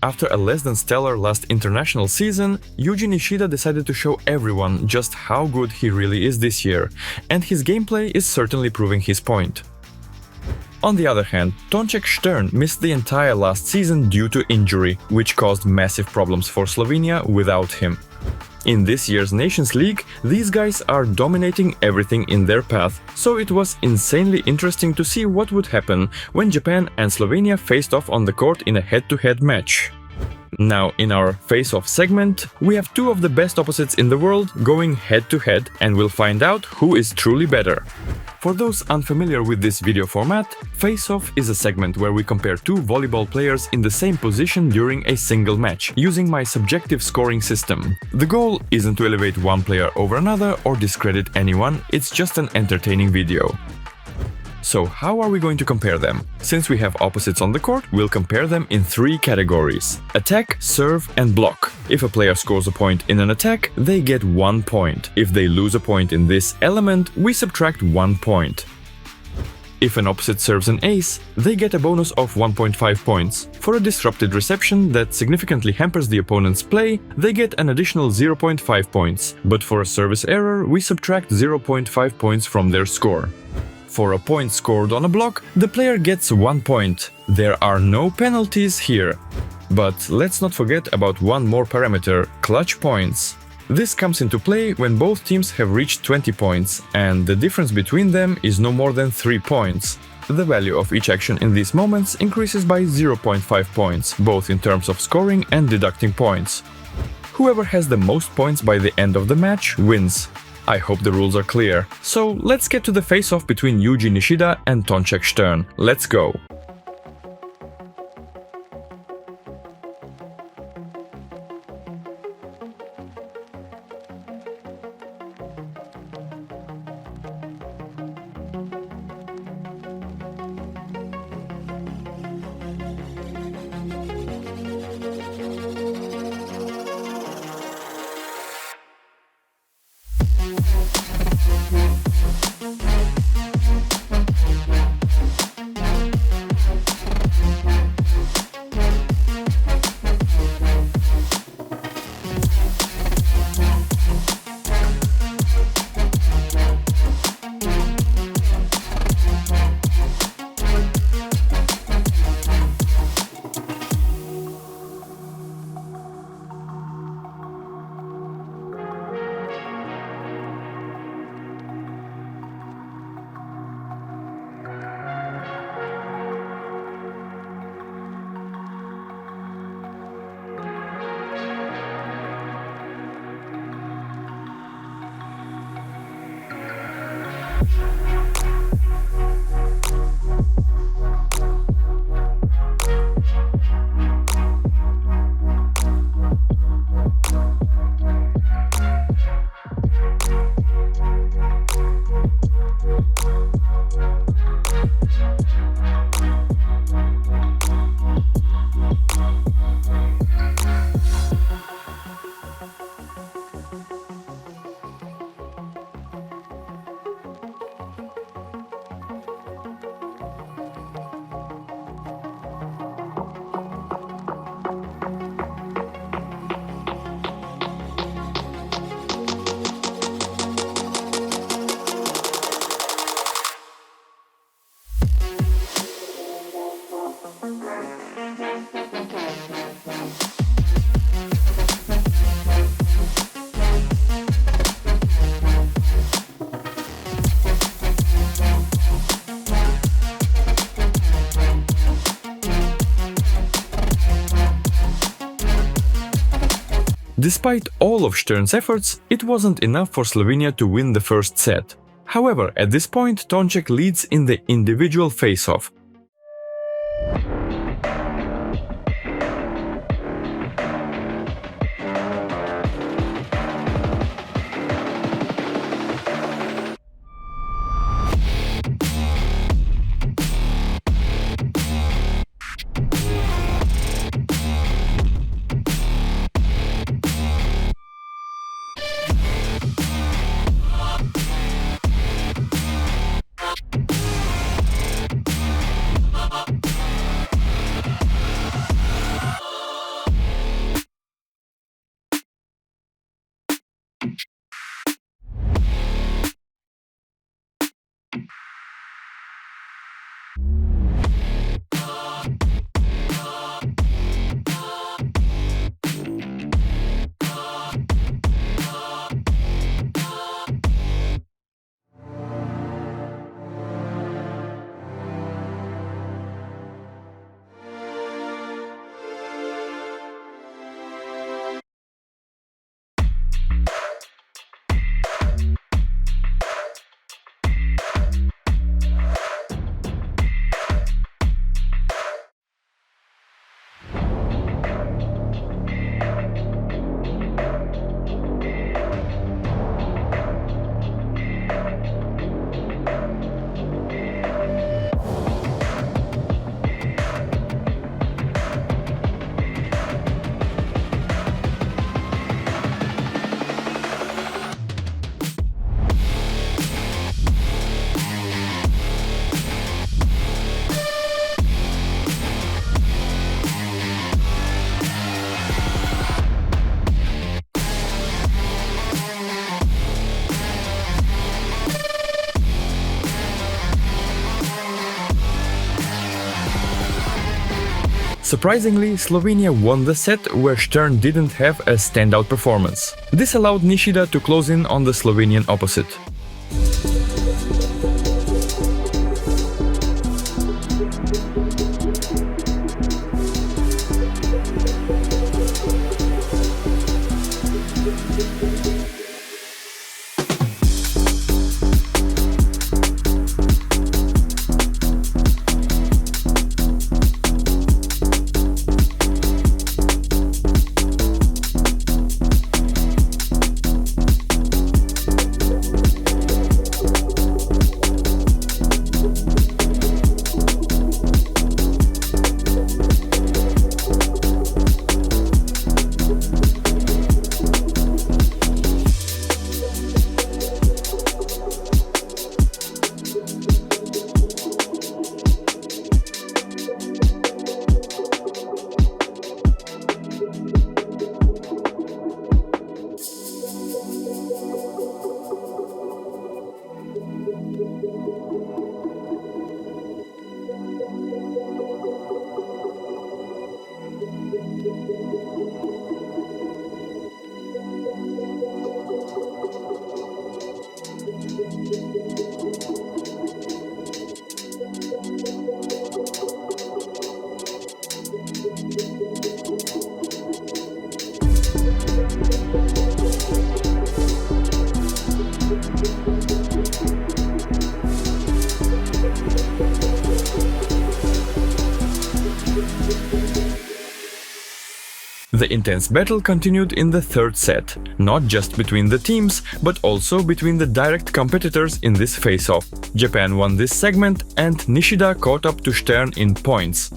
After a less than stellar last international season, Yuji Nishida decided to show everyone just how good he really is this year, and his gameplay is certainly proving his point. On the other hand, Toncek Stern missed the entire last season due to injury, which caused massive problems for Slovenia without him. In this year's Nations League, these guys are dominating everything in their path, so it was insanely interesting to see what would happen when Japan and Slovenia faced off on the court in a head-to-head match. Now, in our face-off segment, we have two of the best opposites in the world going head-to-head, and we'll find out who is truly better. For those unfamiliar with this video format, face-off is a segment where we compare two volleyball players in the same position during a single match, using my subjective scoring system. The goal isn't to elevate one player over another or discredit anyone, it's just an entertaining video. So how are we going to compare them? Since we have opposites on the court, we'll compare them in three categories: attack, serve and block. If a player scores a point in an attack, they get 1 point. If they lose a point in this element, we subtract 1 point. If an opposite serves an ace, they get a bonus of 1.5 points. For a disrupted reception that significantly hampers the opponent's play, they get an additional 0.5 points, but for a service error, we subtract 0.5 points from their score. For a point scored on a block, the player gets 1 point. There are no penalties here. But let's not forget about one more parameter: clutch points. This comes into play when both teams have reached 20 points, and the difference between them is no more than 3 points. The value of each action in these moments increases by 0.5 points, both in terms of scoring and deducting points. Whoever has the most points by the end of the match wins. I hope the rules are clear. So let's get to the face-off between Yuji Nishida and Toncek Stern. Let's go! Despite all of Stern's efforts, it wasn't enough for Slovenia to win the first set. However, at this point, Toncek leads in the individual face-off. Surprisingly, Slovenia won the set where Stern didn't have a standout performance. This allowed Nishida to close in on the Slovenian opposite. The intense battle continued in the third set, not just between the teams, but also between the direct competitors in this face-off. Japan won this segment and Nishida caught up to Stern in points.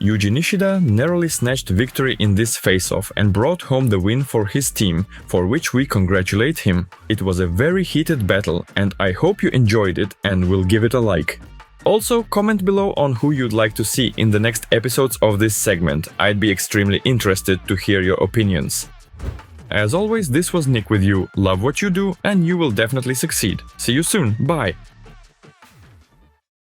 Yuji Nishida narrowly snatched victory in this face-off and brought home the win for his team, for which we congratulate him. It was a very heated battle, and I hope you enjoyed it and will give it a like. Also, comment below on who you'd like to see in the next episodes of this segment. I'd be extremely interested to hear your opinions. As always, this was Nick with you. Love what you do, and you will definitely succeed. See you soon. Bye!